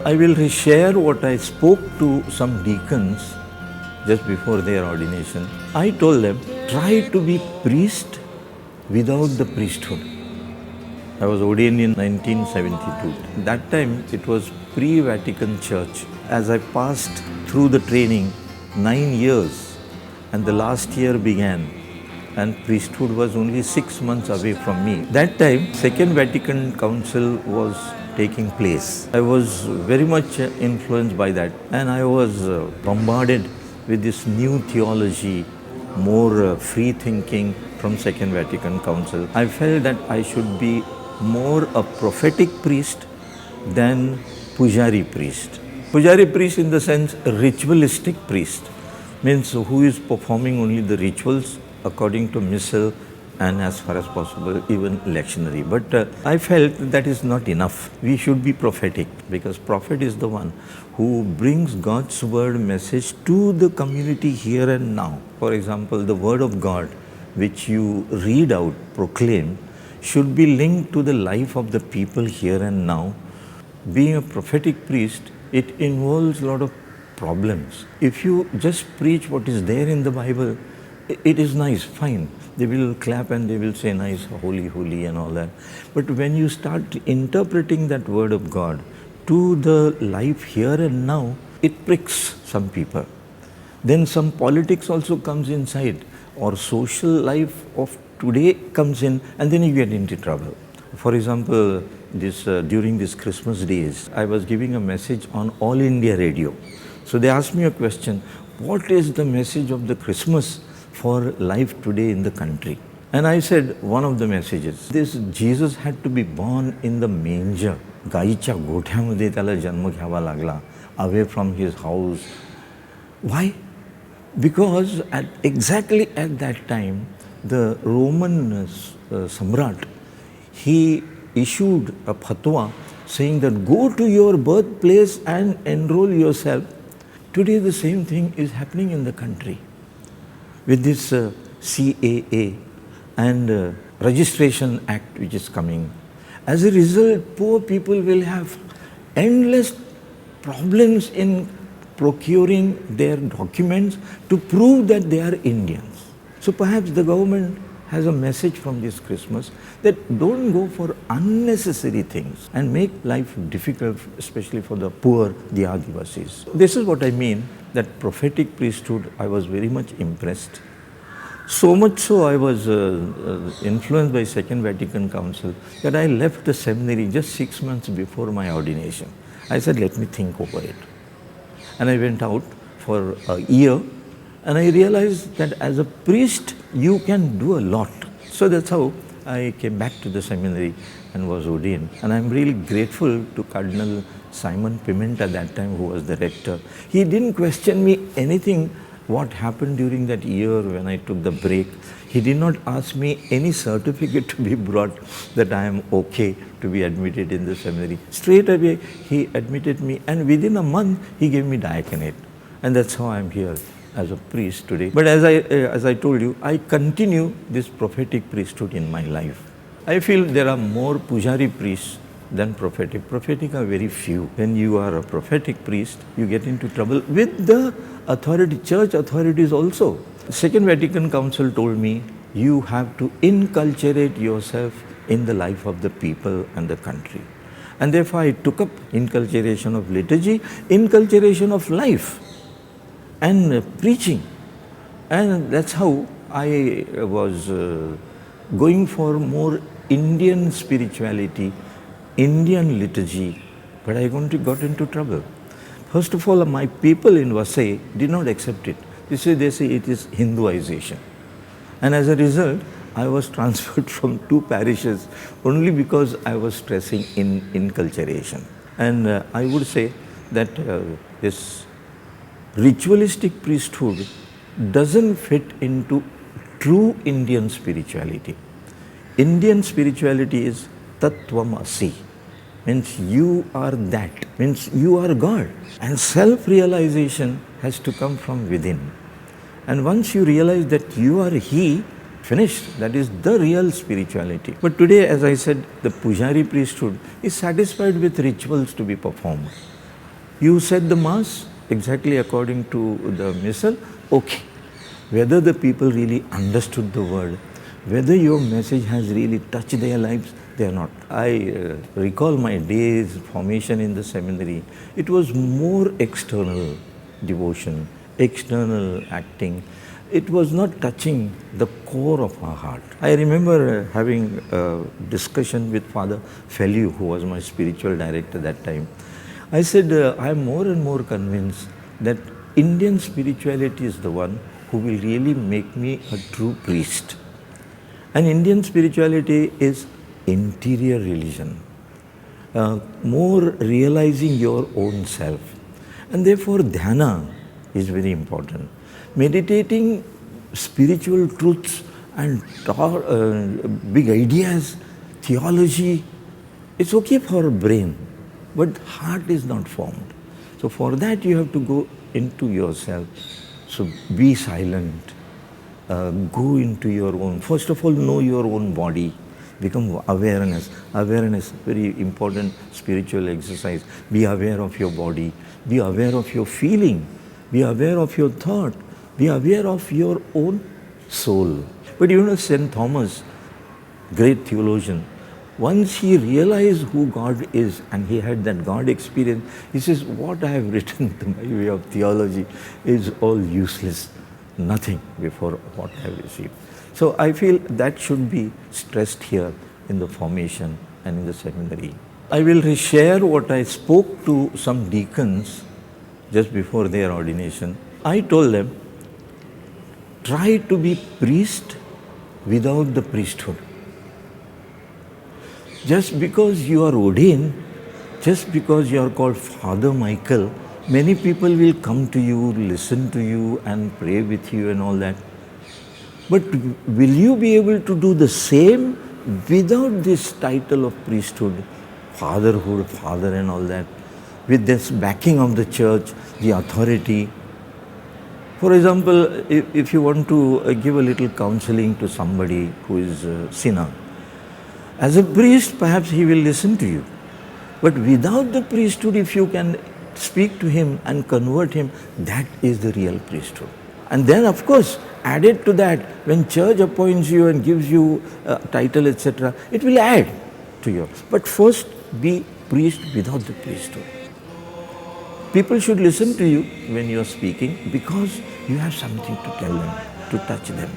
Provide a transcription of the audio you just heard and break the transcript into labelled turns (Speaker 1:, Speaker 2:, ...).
Speaker 1: I will share what I spoke to some deacons just before their ordination. I told them, try to be priest without the priesthood. I was ordained in 1972. That time it was pre-Vatican Church. As I passed through the training, 9 years, and the last year began, and priesthood was only 6 months away from me. That time, Second Vatican Council was taking place. I was very much influenced by that, and I was bombarded with this new theology, more free thinking from Second Vatican Council. I felt that I should be more a prophetic priest than Pujari priest. Pujari priest in the sense a ritualistic priest, means who is performing only the rituals according to missal and as far as possible even lectionary. But I felt that is not enough. We should be prophetic, because prophet is the one who brings God's word message to the community here and now. For example, the word of God which you read out, proclaim, should be linked to the life of the people here and now. Being a prophetic priest, it involves a lot of problems. If you just preach what is there in the Bible, it is nice, fine. They will clap and they will say nice, holy, holy and all that. But when you start interpreting that word of God to the life here and now, it pricks some people. Then some politics also comes inside, or social life of today comes in, and then you get into trouble. For example, during these Christmas days, I was giving a message on All India Radio. So they asked me a question, what is the message of the Christmas for life today in the country? And I said, one of the messages, this Jesus had to be born in the manger. गाईच्या गोठ्यामध्ये त्याला जन्म घ्यावा लागला, away from his house. Why? Because exactly at that time, the Roman Samrat, he issued a fatwa saying that go to your birthplace and enroll yourself. Today the same thing is happening in the country with this CAA and Registration Act which is coming. As a result, poor people will have endless problems in procuring their documents to prove that they are Indians. So perhaps the government has a message from this Christmas that don't go for unnecessary things and make life difficult, especially for the poor, the Adivasis. This is what I mean, that prophetic priesthood, I was very much impressed. So much so I was influenced by Second Vatican Council that I left the seminary just 6 months before my ordination. I said, let me think over it. And I went out for a year, and I realized that as a priest, you can do a lot. So that's how I came back to the seminary and was ordained. And I'm really grateful to Cardinal Simon Piment at that time, who was the rector. He didn't question me anything what happened during that year when I took the break. He did not ask me any certificate to be brought that I am okay to be admitted in the seminary. Straight away, he admitted me, and within a month, he gave me diaconate. And that's how I'm here as a priest today. But as I told you, I continue this prophetic priesthood in my life. I feel there are more Pujari priests than prophetic. Prophetic are very few. When you are a prophetic priest, you get into trouble with the authority, church authorities also. Second Vatican Council told me, you have to inculturate yourself in the life of the people and the country. And therefore I took up inculturation of liturgy, inculturation of life, and preaching. And that's how I was going for more Indian spirituality, Indian liturgy, but I got into trouble. First of all, my people in Vasai did not accept it. They say it is Hinduization. And as a result, I was transferred from 2 parishes only because I was stressing in inculturation. And I would say that this ritualistic priesthood doesn't fit into true Indian spirituality. Indian spirituality is Tattvamasi, means you are that, means you are God. And self-realization has to come from within. And once you realize that you are He, finished. That is the real spirituality. But today, as I said, the Pujari priesthood is satisfied with rituals to be performed. You said the Mass exactly according to the Missal, okay. Whether the people really understood the word, whether your message has really touched their lives, they are not. I recall my days, formation in the seminary. It was more external devotion, external acting. It was not touching the core of our heart. I remember having a discussion with Father Feliu, who was my spiritual director that time. I said, I am more and more convinced that Indian spirituality is the one who will really make me a true priest. And Indian spirituality is interior religion, more realizing your own self. And therefore, dhyana is very important. Meditating spiritual truths and big ideas, theology, it's okay for brain, but heart is not formed. So for that you have to go into yourself. So be silent, go into your own, first of all know your own body, become awareness. Awareness, very important spiritual exercise. Be aware of your body, be aware of your feeling, be aware of your thought, be aware of your own soul. But you know, St. Thomas, great theologian, once he realized who God is and he had that God experience, he says, what I have written by way of theology is all useless, nothing before what I have received. So I feel that should be stressed here in the formation and in the seminary. I will share what I spoke to some deacons just before their ordination. I told them, try to be priest without the priesthood. Just because you are ordained, just because you are called Father Michael, many people will come to you, listen to you and pray with you and all that. But will you be able to do the same without this title of priesthood, fatherhood, father and all that, with this backing of the church, the authority? For example, if you want to give a little counseling to somebody who is a sinner, as a priest, perhaps he will listen to you. But without the priesthood, if you can speak to him and convert him, that is the real priesthood. And then, of course, added to that, when church appoints you and gives you a title, etc., it will add to you. But first, be priest without the priesthood. People should listen to you when you are speaking because you have something to tell them, to touch them.